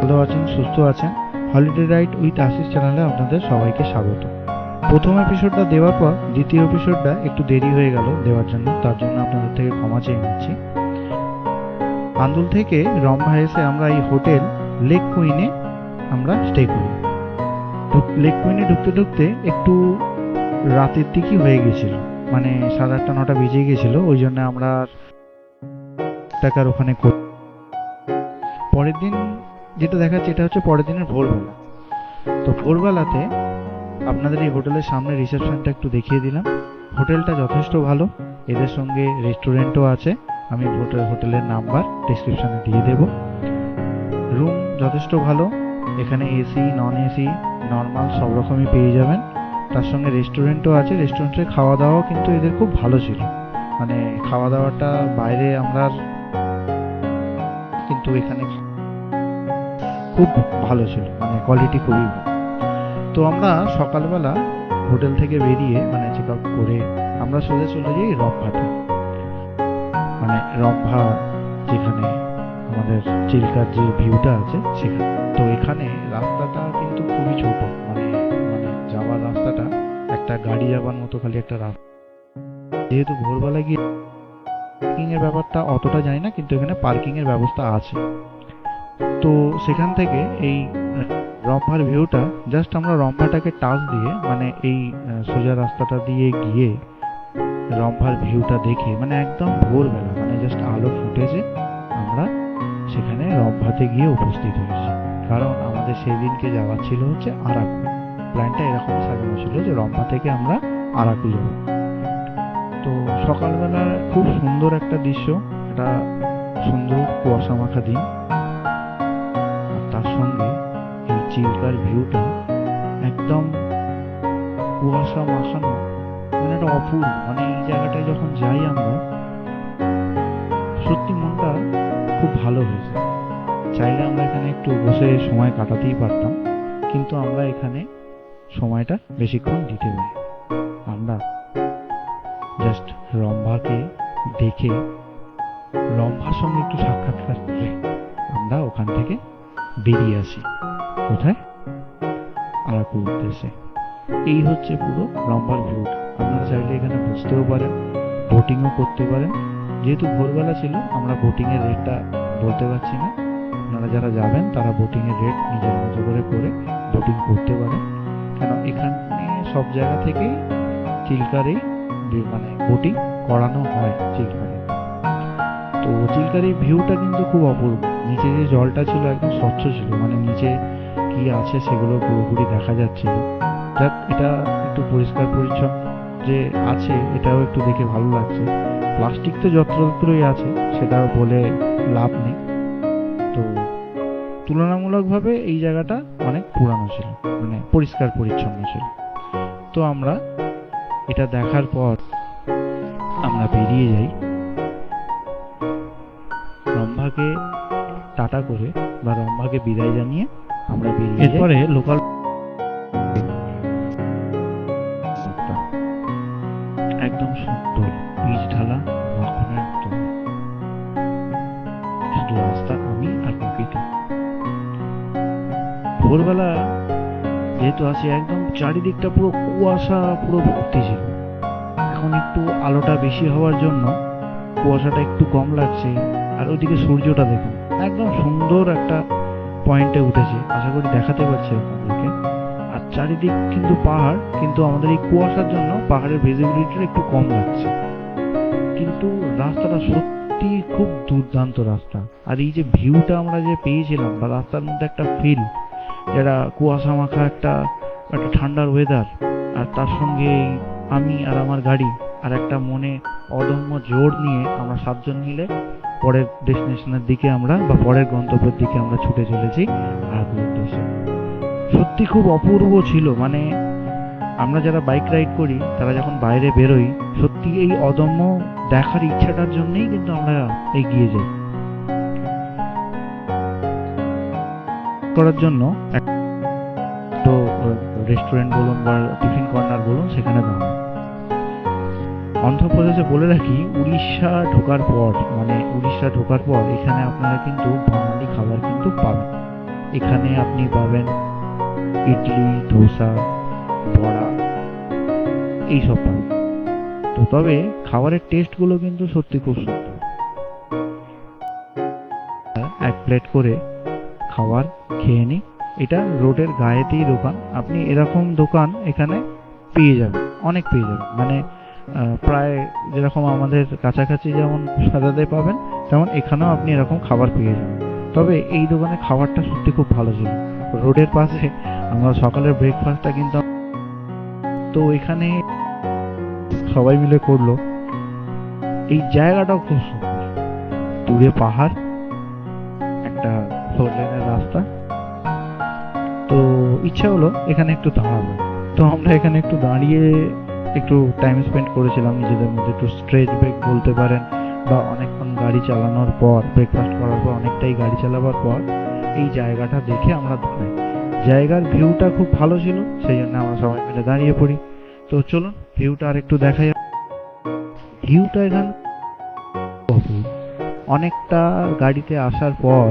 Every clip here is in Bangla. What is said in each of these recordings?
ভালো আছেন, সুস্থ আছেন। হলিডে রাইড উইথ আশিস চ্যানেলে আপনাদের সবাইকে স্বাগত। প্রথম এপিসোডটা দেওয়ার পর দ্বিতীয় এপিসোডটা একটু দেরি হয়ে গেল দেওয়ার জন্য, তার জন্য আপনাদের থেকে ক্ষমা চেয়ে নিচ্ছি। আন্দুল থেকে রম্ভা এসে আমরা এই হোটেল লেক কুইনে আমরা স্টে করি। লেক কুইনে ঢুকতে ঢুকতে একটু রাতের দিকই হয়ে গেছিল, মানে 8:30-9টা বেজে গেছিল। ওই জন্য আমরা টাকার ওখানে পরের দিন যেটা দেখাচ্ছে এটা হচ্ছে পরের দিনের ভোরবেলা। তো ভোরবেলাতে আপনাদের এই হোটেলের সামনে রিসেপশনটা একটু দেখিয়ে দিলাম। হোটেলটা যথেষ্ট ভালো, এদের সঙ্গে রেস্টুরেন্টও আছে। আমি হোটেলের নাম্বার ডেসক্রিপশনে দিয়ে দেব। রুম যথেষ্ট ভালো, এখানে এসি, নন এসি, নর্মাল সব রকমই পেয়ে যাবেন। তার সঙ্গে রেস্টুরেন্টও আছে। রেস্টুরেন্টের খাওয়া দাওয়াও কিন্তু এদের খুব ভালো ছিল, মানে খাওয়া দাওয়াটা বাইরে আমরা কিন্তু এখানে খুব ভালো ছিল, মানে কোয়ালিটি খুবই ভালো। তো আমরা সকালবেলা হোটেল থেকে বেরিয়ে মানে চেক আউট করে আমরা সোজা চলে যাই রম্ভাতে, মানে রম্ভা যেখানে আমাদের চিল্কার যে ভিউটা আছে সেখানে। তো এখানে রাস্তাটা কিন্তু খুবই ছোট, মানে মানে যাওয়ার রাস্তাটা একটা গাড়ি যাবার মতো খালি একটা রাস্তা। যেহেতু ভোরবেলা গিয়ে পার্কিং এর ব্যাপারটা অতটা জানি না, কিন্তু এখানে পার্কিং এর ব্যবস্থা আছে। তো সেখান থেকে এই রম্ভার ভিউটা জাস্ট আমরা রম্ভাটাকে টাচ দিয়ে মানে এই সোজা রাস্তাটা দিয়ে গিয়ে রম্ভার ভিউটা দেখে মানে একদম ভোরবেলা, মানে জাস্ট আলো ফুটেছে, আমরা সেখানে রম্ভাতে গিয়ে উপস্থিত হয়েছি। কারণ আমাদের সেই দিনকে যাওয়ার ছিল হচ্ছে আরাকু। প্ল্যানটা এরকমই সাজানো ছিল যে রম্ভা থেকে আমরা আরাকু যাব। তো সকালবেলা খুব সুন্দর একটা দৃশ্য, একটা সুন্দর কুয়াশা মাখা দিন, আর তার সঙ্গে এই চিল্কার ভিউটা একদম কুয়াশা মাখানো, মানে একটা অপূর্ব। মানে এই জায়গাটায় যখন যাই আমরা সত্যি মনটা খুব ভালো হয়েছে। চাইলে আমরা এখানে একটু বসে সময় কাটাতেই পারতাম, কিন্তু আমরা এখানে সময়টা বেশিক্ষণ দিতে পারি। আমরা জাস্ট রম্ভাকে দেখে রম্ভার সঙ্গে একটু সাক্ষাৎকার করে আমরা ওখান থেকে বেরিয়ে আসি। কোথায়? আরাকুর উদ্দেশ্যে। এই হচ্ছে পুরো রম্ভার ভিউটা। আপনারা চাইলে এখানে বসতেও পারেন, বোটিংও করতে পারেন। যেহেতু ভোরবেলা ছিল আমরা বোটিং এর রেটটা বলতে পারছি না, আপনারা যারা যাবেন তারা বোটিং এর রেট নিজের মতো করে বোটিং করতে পারেন। কেন এখানে সব জায়গা থেকেই চিল্কারেই মানে বোটিং করানো হয় চিল্কারে। তো চিল্কার এই ভিউটা কিন্তু খুব অপূর্ব। নিচে যে জলটা ছিল একদম স্বচ্ছ ছিল, মানে নিচে কি আছে সেগুলো পুরোপুরি দেখা যাচ্ছিল। যাক, এটা একটু পরিষ্কার পরিচ্ছন্ন যে আছে এটাও একটু দেখে ভালো লাগছে। প্লাস্টিক তো যত্রতত্রই আছে, সেটা বলে লাভ নেই। তো তুলনামূলকভাবে এই জায়গাটা অনেক পুরানো ছিল, মানে পরিষ্কার পরিচ্ছন্ন ছিল। তো আমরা এটা দেখার পর আমরা বেরিয়ে যাই। রম্ভাকে টাটা করে বা রম্ভাকে বিদায় জানিয়ে আমরা বেরিয়ে যাই। এরপরে লোকাল একদম সুন্দর পিচ ঢালা মাখনের মতো শুধু রাস্তা, আমি আর প্রকৃতি। ভোরবেলা যেহেতু আসি একদম চারিদিকটা পুরো কুয়াশা, পুরো ভর্তি ছিল। এখন একটু আলোটা বেশি হওয়ার জন্য কুয়াশাটা একটু কম লাগছে। আর ওইদিকে সূর্যটা দেখুন একদম সুন্দর একটা পয়েন্টে উঠেছে, আশা করি দেখাতে পারছি আপনাদেরকে। আর চারিদিক কিন্তু পাহাড়, কিন্তু আমাদের এই কুয়াশার জন্য পাহাড়ের ভিজিবিলিটিটা একটু কম লাগছে। কিন্তু রাস্তাটা সত্যি খুব দুর্দান্ত রাস্তা। আর এই যে ভিউটা আমরা যে পেয়েছিলাম, বা রাস্তার মধ্যে একটা ফিল, যেটা কুয়াশা মাখা একটা একটা ঠান্ডার ওয়েদার, আর তার সঙ্গে আমি আর আমার গাড়ি আর একটা মনে অদম্য জোর নিয়ে আমরা 7 জন মিলে পরের ডেস্টিনেশনের দিকে আমরা বা পরের গন্তব্যের দিকে আমরা ছুটে চলেছি আরাকুর উদ্দেশ্যে। সত্যি খুব অপূর্ব ছিল। মানে আমরা যারা বাইক রাইড করি তারা যখন বাইরে বেরোই, সত্যি এই অদম্য দেখার ইচ্ছাটার জন্যই কিন্তু আমরা এগিয়ে যাই। করার জন্য তো রেস্টুরেন্ট বলুন বা টিফিন কর্নার বলুন, সেখানে দাম। অন্ধ্রপ্রদেশে বলে রাখি, উড়িষ্যা ঢোকার পর এখানে আপনারা কিন্তু বাঙালি খাবার কিন্তু পাবেন। এখানে আপনি পাবেন ইডলি, ধোসা, বড়া, এইসব পাবেন। তো তবে খাবারের টেস্টগুলো কিন্তু সত্যি খুব সুন্দর। এক প্লেট করে খাবার খেয়ে নিই। এটা রোডের গায়েতেই দোকান, আপনি এরকম দোকান এখানে পেয়ে যাবেন, অনেক পেয়ে যাবেন। মানে প্রায় যেরকম আমাদের কাছাকাছি যেমন সাজাতে পাবেন, তেমন এখানেও আপনি এরকম খাবার পেয়ে যাবেন। তবে এই দোকানে খাবারটা সত্যি খুব ভালো ছিল। রোডের পাশে আমরা সকালের ব্রেকফাস্টটা কিন্তু তো এখানে সবাই মিলে করলো। এই জায়গাটাও খুব সুন্দর, দূরে পাহাড়, একটা 4 লেনের রাস্তা। তো ইচ্ছা হলো এখানে একটু দাঁড়াবো। তো আমরা এখানে একটু দাঁড়িয়ে একটু টাইম স্পেন্ড করেছিলাম নিজেদের মধ্যে, একটু স্ট্রেচ ব্রেক বলতে পারেন, বা অনেকক্ষণ গাড়ি চালানোর পর, ব্রেকফাস্ট করার পর অনেকটাই গাড়ি চালাবার পর এই জায়গাটা দেখে আমরা দাঁড়াই। জায়গার ভিউটা খুব ভালো ছিল, সেই জন্য আমরা সবাই মিলে দাঁড়িয়ে পড়ি। তো চলুন ভিউটা আর একটু দেখা যাক। ভিউটা এখানে অনেকটা গাড়িতে আসার পর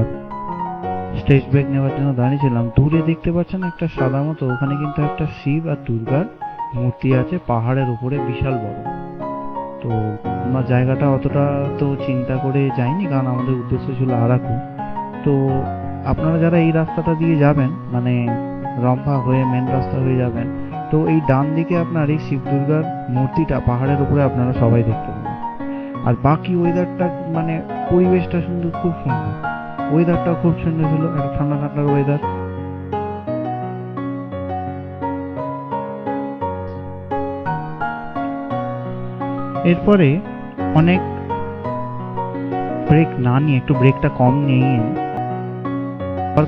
স্টেজ ব্রেক নেওয়ার জন্য দাঁড়িয়েছিলাম। দূরে দেখতে পাচ্ছেন একটা সাদা মতো, ওখানে কিন্তু একটা শিব আর দুর্গার মূর্তি আছে পাহাড়ের উপরে, বিশাল বড়। তো আমরা জায়গাটা অতটা তো চিন্তা করে যাইনি, কারণ আমাদের উদ্দেশ্য ছিল আরাকু। তো আপনারা যারা এই রাস্তাটা দিয়ে যাবেন, মানে রম্পা হয়ে মেন রাস্তা হয়ে যাবেন, তো এই ডান দিকে আপনার এই শিব দুর্গার মূর্তিটা পাহাড়ের উপরে আপনারা সবাই দেখতে পাবেন। আর বাকি ওয়েদারটা, মানে পরিবেশটা সুন্দর, খুব সুন্দর। ওয়েদারটা খুব সুন্দর ছিল, একটা ঠান্ডা ঠান্ডার ওয়েদার। এরপরে অনেক ব্রেক না নিয়ে, একটু ব্রেকটা কম নিয়ে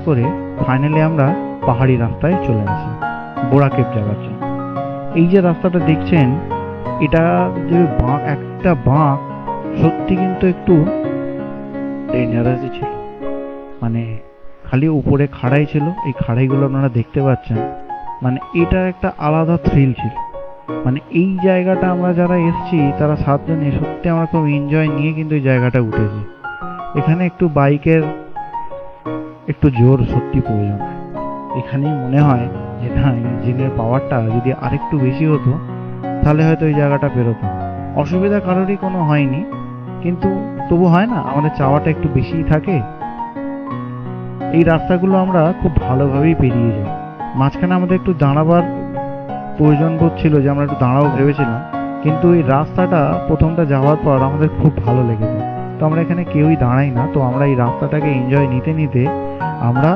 করে ফাইনালি আমরা পাহাড়ি রাস্তায় চলে আসি বোরাকেভ যাওয়ার জন্য। এই যে রাস্তাটা দেখছেন, এটা যে বাঁক, একটা বাঁক সত্যি কিন্তু একটু ডেঞ্জারাসই ছিল। মানে খালি উপরে খাড়াই ছিল, এই খাড়াইগুলো আপনারা দেখতে পাচ্ছেন। মানে এটার একটা আলাদা থ্রিল ছিল। মানে এই জায়গাটা আমরা যারা এসছি তারা 7 জনে সত্যি আমরা খুব এনজয় নিয়ে কিন্তু এই জায়গাটা উঠেছি। এখানে একটু বাইকের একটু জোর সত্যি প্রয়োজন। এখানেই মনে হয় যে না, ইঞ্জিনের পাওয়ারটা যদি আরেকটু বেশি হতো তাহলে হয়তো এই জায়গাটা পেরোতো। অসুবিধা কারোরই কোনো হয়নি, কিন্তু তবু হয় না, আমাদের চাওয়াটা একটু বেশিই থাকে। এই রাস্তাগুলো আমরা খুব ভালোভাবেই পেরিয়ে যাই। মাঝখানে আমাদের একটু দাঁড়াবার প্রয়োজন বোধ ছিল, যে আমরা একটু দাঁড়াবো ভেবেছিলাম, কিন্তু এই রাস্তাটা প্রথমটা যাওয়ার পর আমাদের খুব ভালো লেগেছে। তো আমরা এখানে কেউই দাঁড়াই না, তো আমরা এই রাস্তাটাকে এনজয় নিতে নিতে আমরা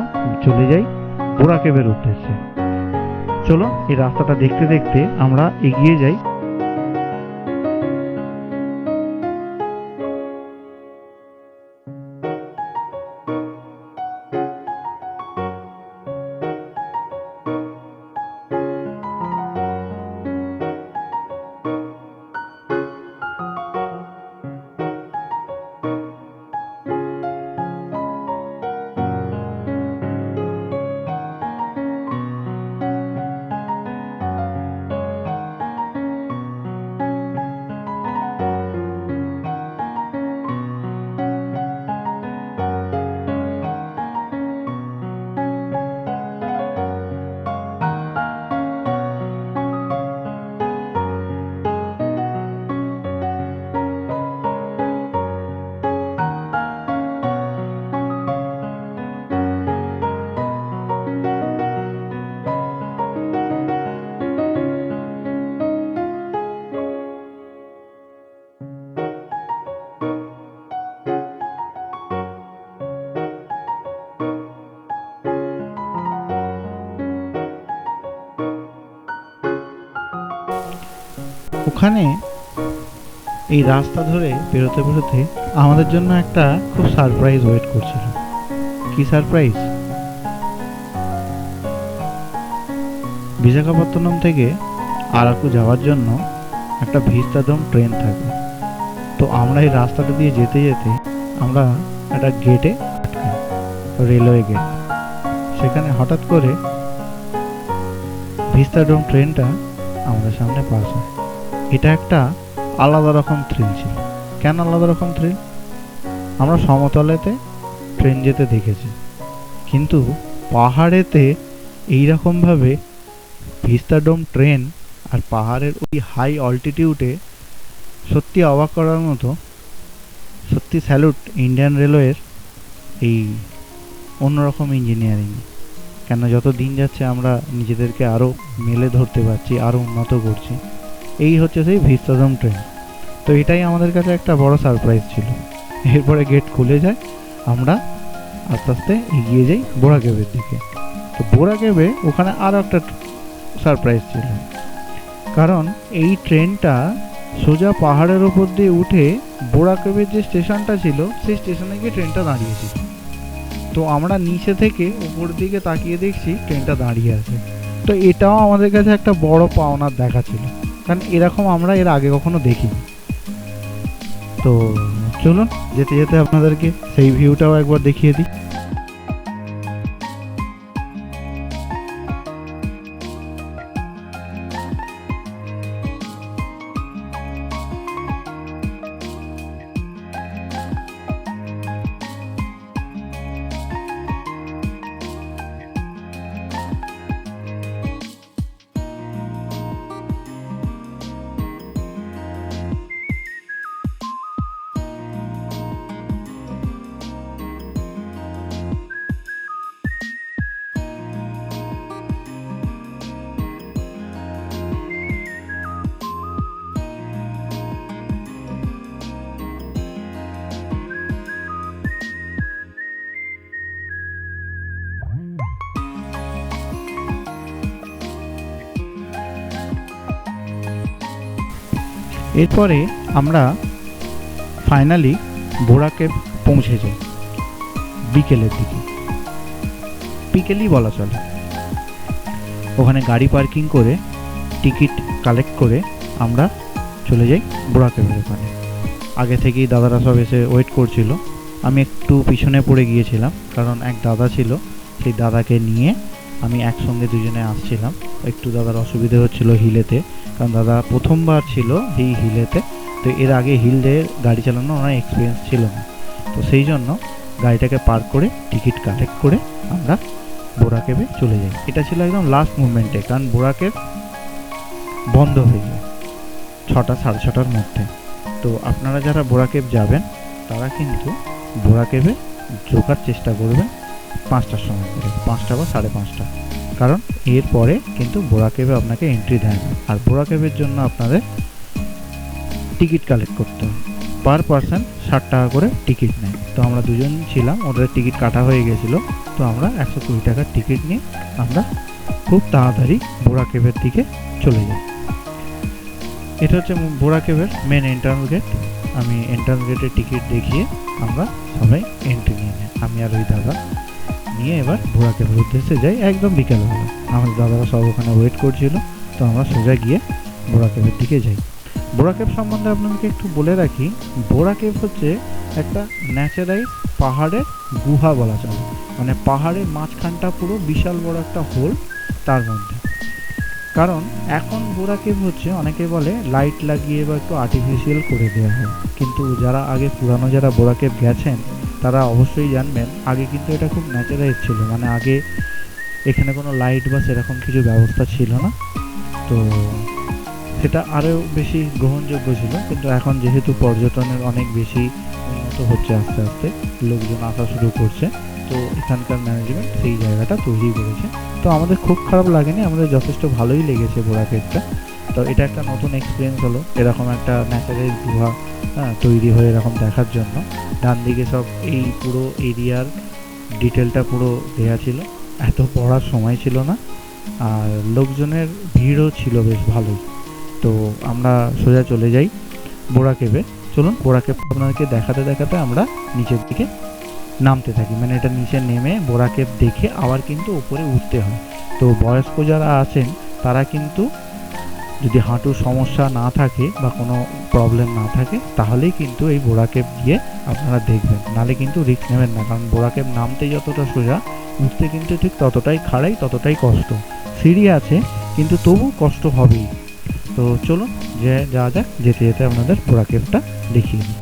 চলে যাই বোরাকেভের উদ্দেশ্যে। চলো এই রাস্তাটা দেখতে দেখতে আমরা এগিয়ে যাই। ওখানে এই রাস্তা ধরে বেরোতে বেরোতে আমাদের জন্য একটা খুব সারপ্রাইজ ওয়েট করছিল। কি সারপ্রাইজ? বিশাখাপত্তনম থেকে আরাকু যাওয়ার জন্য একটা ভিস্তাডোম ট্রেন থাকে। তো আমরা এই রাস্তাটা দিয়ে যেতে যেতে আমরা একটা গেটে আটকাই, রেলওয়ে গেট। সেখানে হঠাৎ করে ভিস্তাডোম ট্রেনটা আমাদের সামনে পাস হয়। এটা একটা আলাদা রকম থ্রিল ছিল। কেন আলাদা রকম থ্রিল? আমরা সমতলেতে ট্রেন যেতে দেখেছি, কিন্তু পাহাড়েতে এইরকমভাবে ভিস্তাডোম ট্রেন আর পাহাড়ের ওই হাই অল্টিটিউডে সত্যি অবাক করার মতো। সত্যি স্যালুট ইন্ডিয়ান রেলওয়ের এই অন্যরকম ইঞ্জিনিয়ারিং। কেন যত দিন যাচ্ছে আমরা নিজেদেরকে আরও মেলে ধরতে পারছি, আরও উন্নত করছি। এই হচ্ছে সেই ভিস্তাডোম ট্রেন। তো এটাই আমাদের কাছে একটা বড় সারপ্রাইজ ছিল। এরপরে গেট খুলে যায়, আমরা আস্তে আস্তে এগিয়ে যাই বোরা কেভের দিকে। তো বোরা কেভে ওখানে আরও একটা সারপ্রাইজ ছিল, কারণ এই ট্রেনটা সোজা পাহাড়ের ওপর দিয়ে উঠে বোরা কেভের যে স্টেশনটা ছিল সেই স্টেশনে গিয়ে ট্রেনটা দাঁড়িয়েছিল। তো আমরা নিচে থেকে উপর দিকে তাকিয়ে দেখছি ট্রেনটা দাঁড়িয়ে আছে। তো এটাও আমাদের কাছে একটা বড় পাওনার দেখা ছিল, কারণ এরকম আমরা এর আগে কখনো দেখিনি। তো চলুন যেতে যেতে আপনাদেরকে সেই ভিউটাও একবার দেখিয়ে দিই। এরপরে আমরা ফাইনালি বোরা কেভ পৌঁছে যাই বিকেলের দিকে, বিকেলই বলা চলে। ওখানে গাড়ি পার্কিং করে টিকিট কালেক্ট করে আমরা চলে যাই বোরা কেভের ওখানে। আগে থেকেই দাদারা সব এসে ওয়েট করছিল। আমি একটু পিছনে পড়ে গিয়েছিলাম, কারণ এক দাদা ছিল, সেই দাদাকে নিয়ে আমি একসঙ্গে দুজনে আসছিলাম। একটু দাদার অসুবিধে হচ্ছিল হিলেতে, কারণ দাদা প্রথমবার ছিল এই হিলেতে। তো এর আগে হিলে গাড়ি চালানো ওনার এক্সপিরিয়েন্স ছিল না। তো সেই জন্য গাড়িটাকে পার্ক করে টিকিট কালেক্ট করে আমরা বোরা কেভে চলে যাই। এটা ছিল একদম লাস্ট মুভমেন্টে, কারণ বোরা কেভ বন্ধ হয়ে যায় 6টা সাড়ে 6টার মধ্যে। তো আপনারা যারা বোরা কেভ যাবেন তারা কিন্তু বোরা কেভে ঢোকার চেষ্টা করবেন 5টার সময় করে, 5টা বা 5:30, কারণ এরপরে কিন্তু বোরা কেভে আপনাকে এন্ট্রি দেয় না। আর বোরা কেভের জন্য আপনাদের টিকিট কালেক্ট করতে হবে। পার পারসন 60 টাকা করে টিকিট নেয়। তো আমরা দুজন ছিলাম, ওদের টিকিট কাটা হয়ে গেছিলো। তো আমরা 120 টাকার টিকিট নিয়ে আমরা খুব তাড়াতাড়ি বোরা কেভের দিকে চলে যাই। এটা হচ্ছে বোরা কেভের মেন এন্ট্রান্স গেট। আমি এন্ট্রান্স গেটের টিকিট দেখিয়ে আমরা সবাই এন্ট্রি নিয়ে নিই। আমি আর ওই দাদা নিয়ে এবার বোরা কেভের উদ্দেশ্যে যাই একদম বিকেলবেলা। আমাদের দাদারা সব ওখানে ওয়েট করছিল। তো আমরা সোজা গিয়ে বোরা কেভের দিকে যাই। বোরা কেভ সম্বন্ধে আপনাদেরকে একটু বলে রাখি, বোরা কেভ হচ্ছে একটা ন্যাচারাইজ পাহাড়ের গুহা বলা চলে। মানে পাহাড়ের মাঝখানটা পুরো বিশাল বড় একটা হোল তার মধ্যে। কারণ এখন বোরা কেভ হচ্ছে অনেকে বলে লাইট লাগিয়ে বা একটু আর্টিফিশিয়াল করে দেওয়া হয়, কিন্তু যারা আগে পুরানো যারা বোরা কেভ গেছেন তারা অবশ্যই জানবেন আগে কিন্তু এটা খুব ন্যাচারাইজ ছিল। মানে আগে এখানে কোনো লাইট বা সেরকম কিছু ব্যবস্থা ছিল না। তো সেটা আরও বেশি গ্রহণযোগ্য ছিল। কিন্তু এখন যেহেতু পর্যটনের অনেক বেশি উন্নত হচ্ছে, আস্তে আস্তে লোকজন আসা শুরু করছে, তো এখানকার ম্যানেজমেন্ট সেই জায়গাটা তৈরি করেছে। তো আমাদের খুব খারাপ লাগেনি, আমাদের যথেষ্ট ভালোই লেগেছে বোরা কেভটা। তো এটা একটা নতুন এক্সপিরিয়েন্স হলো, এরকম একটা ন্যাচারাল গুহা তৈরি হয়ে এরকম দেখার জন্য। ডান দিকে সব এই পুরো এরিয়ার ডিটেলটা পুরো দেওয়া ছিল। এত পড়ার সময় ছিল না, আর লোকজনের ভিড়ও ছিল বেশ ভালোই। তো আমরা সোজা চলে যাই বোরা কেভে। চলুন বোরা কেভ আপনাদেরকে দেখাতে দেখাতে আমরা নিচের দিকে নামতে থাকি। মানে এটা নিচে নেমে বোরা কেভ দেখে আবার কিন্তু উপরে উঠতে হয়। তো বয়স্ক যারা আছেন তারা কিন্তু যদি হাঁটুর সমস্যা না থাকে বা কোনো প্রবলেম না থাকে তাহলেই কিন্তু এই বোরা কেভ গিয়ে আপনারা দেখবেন, নাহলে কিন্তু রিস্ক নেবেন না। কারণ বোরা কেভ নামতে যতটা সোজা, উঠতে কিন্তু ঠিক ততটাই খাড়াই, ততটাই কষ্ট। সিঁড়ি আছে কিন্তু তবু কষ্ট হবেই। তো চলুন যে যাওয়া যাক, যেতে যেতে আপনাদের বোরা কেভটা দেখিয়ে দিই।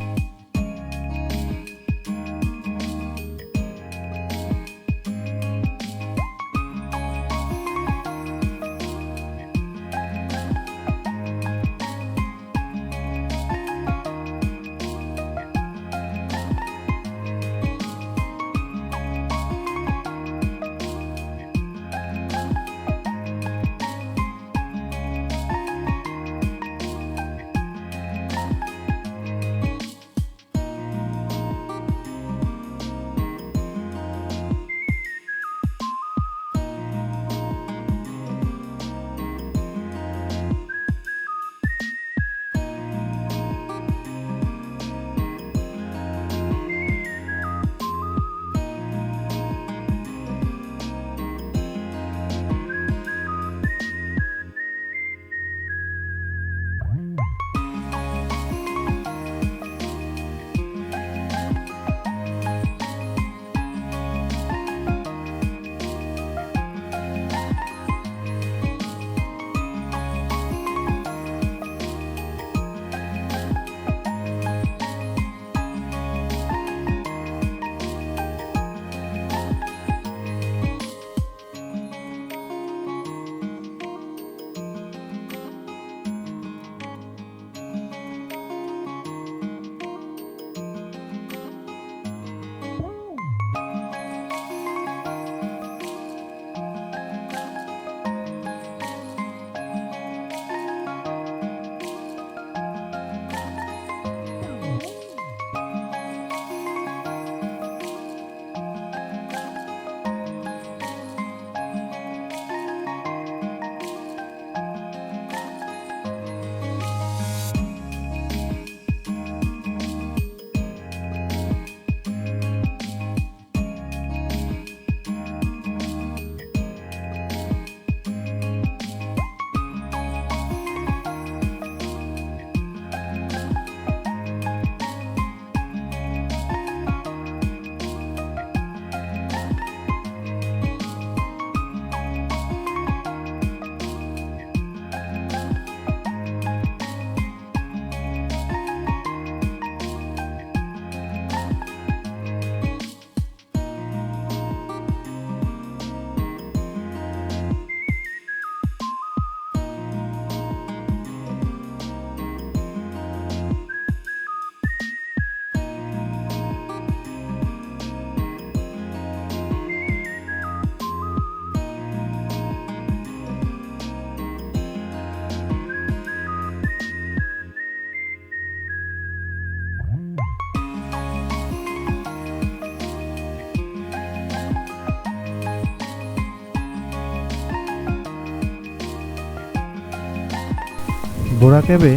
বোরাকেবে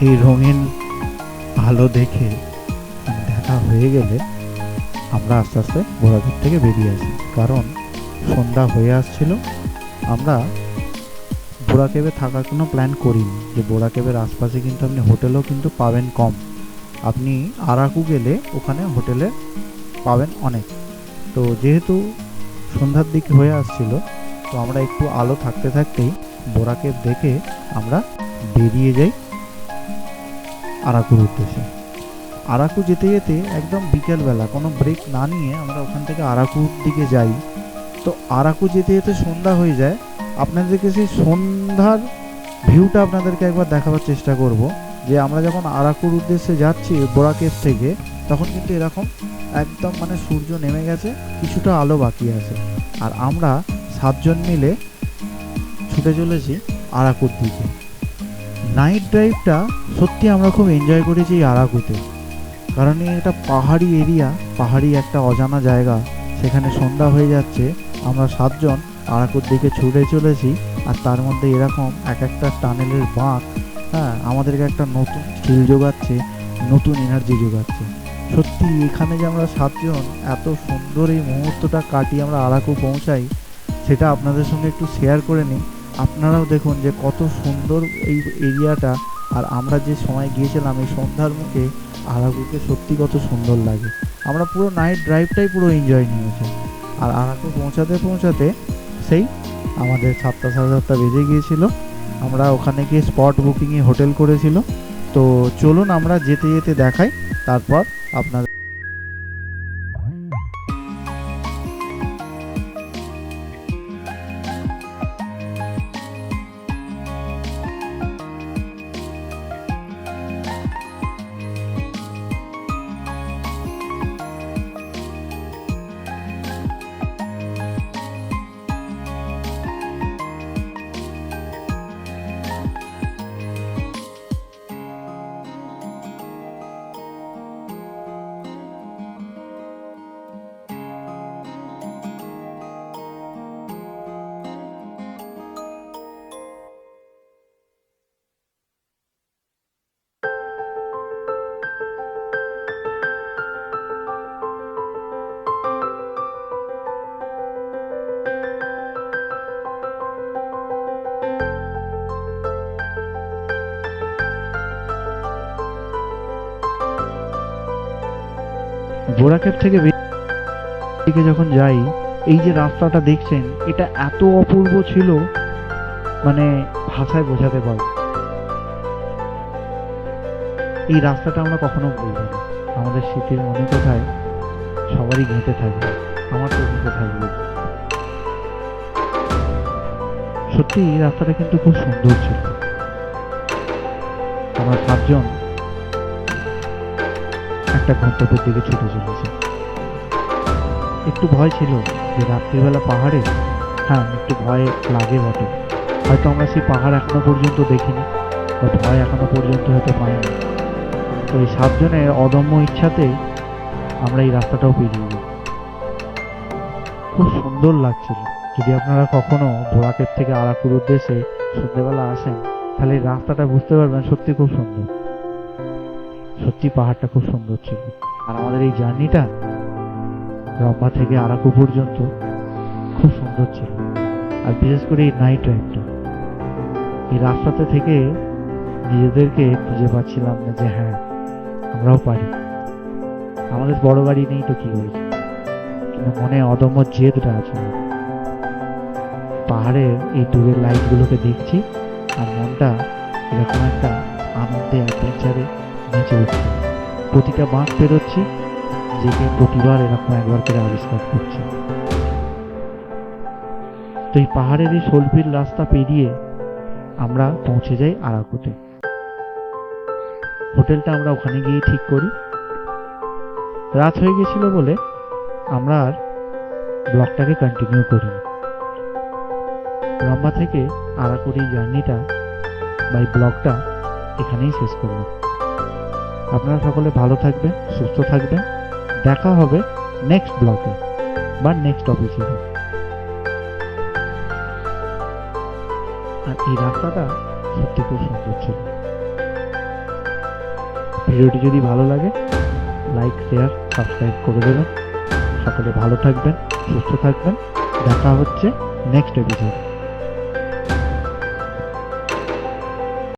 এই রঙিন আলো দেখে দেখা হয়ে গেলে আমরা আস্তে আস্তে বোরাকেব থেকে বেরিয়ে আসি, কারণ সন্ধ্যা হয়ে আসছিল। আমরা বোরাকেবে থাকার কোনো প্ল্যান করিনি, যে বোরাকেবের আশপাশে কিন্তু আপনি হোটেলও কিন্তু পাবেন কম। আপনি আরাকু গেলে ওখানে হোটেলে পাবেন অনেক। তো যেহেতু সন্ধ্যার দিক হয়ে আসছিল, তো আমরা একটু আলো থাকতে থাকতেই বোরাকেব দেখে আমরা বেরিয়ে যাই আরাকুর উদ্দেশ্যে। আরাকু যেতে যেতে একদম বিকেলবেলা কোনো ব্রেক না নিয়ে আমরা ওখান থেকে আরাকুর দিকে যাই। তো আরাকু যেতে যেতে সন্ধ্যা হয়ে যায়। আপনাদেরকে সেই সন্ধ্যার ভিউটা আপনাদেরকে একবার দেখাবার চেষ্টা করব, যে আমরা যখন আরাকুর উদ্দেশ্যে যাচ্ছি বোরাকেব থেকে, তখন কিন্তু এরকম একদম মানে সূর্য নেমে গেছে, কিছুটা আলো বাকি আছে, আর আমরা 7 জন মিলে ছুটে চলেছি আরাকুর দিকে। নাইট ড্রাইভটা সত্যি আমরা খুব এনজয় করেছি এই আরাকুতে, কারণ এটা পাহাড়ি এরিয়া, পাহাড়ি একটা অজানা জায়গা। সেখানে সন্ধ্যা হয়ে যাচ্ছে, আমরা 7 জন আরাকুর দিকে ছুটে চলেছি, আর তার মধ্যে এরকম এক একটা টানেলের বাঁক, হ্যাঁ, আমাদেরকে একটা নতুন ফিল যোগাচ্ছে, নতুন এনার্জি যোগাচ্ছে। সত্যি এখানে যে আমরা 7 জন এত সুন্দর এই মুহূর্তটা কাটিয়ে আমরা আরাকু পৌঁছাই, সেটা আপনাদের সঙ্গে একটু শেয়ার করে নিই। আপনারাও দেখুন যে কত সুন্দর এই এরিয়াটা, আর আমরা যে সময় গিয়েছিলাম এই সন্ধ্যার মুখে আরাকুকে সত্যি কত সুন্দর লাগে। আমরা পুরো নাইট ড্রাইভটাই পুরো এনজয় নিয়েছি। আর আরাকু পৌঁছাতে পৌঁছাতে সেই আমাদের 7টা সাড়ে 7টা বেজে গিয়েছিল। আমরা ওখানে গিয়ে স্পট বুকিংয়ে হোটেল করেছিল। তো চলুন আমরা যেতে যেতে দেখাই, তারপর আপনার বোরাকেব থেকে দিকে যখন যাই, এই যে রাস্তাটা দেখছেন, এটা এত অপূর্ব ছিল, মানে ভাষায় বোঝাতে পারবো। এই রাস্তাটা আমরা কখনো ভুলবো না, আমাদের স্মৃতির মনে কোথায় সবারই ঘেঁটে থাকবে, আমার তো ঘেঁটে থাকবে। সত্যি এই রাস্তাটা কিন্তু খুব সুন্দর ছিল। আমরা 7 জন একটা গন্তব্যের দিকে ছুটে চলেছি। একটু ভয় ছিল যে রাত্রিবেলা পাহাড়ে, হ্যাঁ একটু ভয় লাগে বটে, হয়তো আমরা সেই পাহাড় এখনো পর্যন্ত দেখিনি, বা ভয় এখনো পর্যন্ত হতে পাইনি। তো এই 7 জনের অদম্য ইচ্ছাতে আমরা এই রাস্তাটাও পেরিয়ে যাই। খুব সুন্দর লাগছিল। যদি আপনারা কখনো বোরাকেব থেকে আরাকুর উদ্দেশ্যে সন্ধ্যেবেলা আসেন, তাহলে এই রাস্তাটা বুঝতে পারবেন, সত্যি খুব সুন্দর। সত্যি পাহাড়টা খুব সুন্দর ছিল। আর আমাদের এই জার্নিটা রম্বা থেকে আরাকু পর্যন্ত খুব সুন্দর ছিল। আর বিশেষ করে এই নাইট ড্রাইভটা, এই রাস্তাতে থেকে নিজেদেরকে খুঁজে পাচ্ছিলাম না যে হ্যাঁ আমরাও পারি। আমাদের বড় গাড়ি নেই তো কি হয়েছে, কিন্তু মনে অদম্য জেদটা আছে। পাহাড়ের এই দূরের লাইটগুলোকে দেখছি, আর মনটা এরকম একটা আনন্দে অ্যাডভেঞ্চারে নেচে উঠছে। প্রতিটা বাঁক পেরোচ্ছি, নিজেকে প্রতিবার এরকম একবার করে আবিষ্কার করছি। তো এই পাহাড়ের এই শোলপির রাস্তা পেরিয়ে আমরা পৌঁছে যাই আরাকুতে। হোটেলটা আমরা ওখানে গিয়ে ঠিক করি। রাত হয়ে গেছিল বলে আমরা আর ব্লগটাকে কন্টিনিউ করিনি। রম্বা থেকে আরাকুর এই জার্নিটা বা এই ব্লগটা এখানেই শেষ করব। আপনারা সকলে ভালো থাকবেন, সুস্থ থাকবেন। দেখা হবে নেক্সট ব্লগে বা নেক্সট এপিসোডে। আর এই রাস্তাটা সত্যি খুব সুন্দর ছিল। ভিডিওটি যদি ভালো লাগে লাইক, শেয়ার, সাবস্ক্রাইব করে দেবেন। সকলে ভালো থাকবেন, সুস্থ থাকবেন। দেখা হচ্ছে নেক্সট এপিসোড।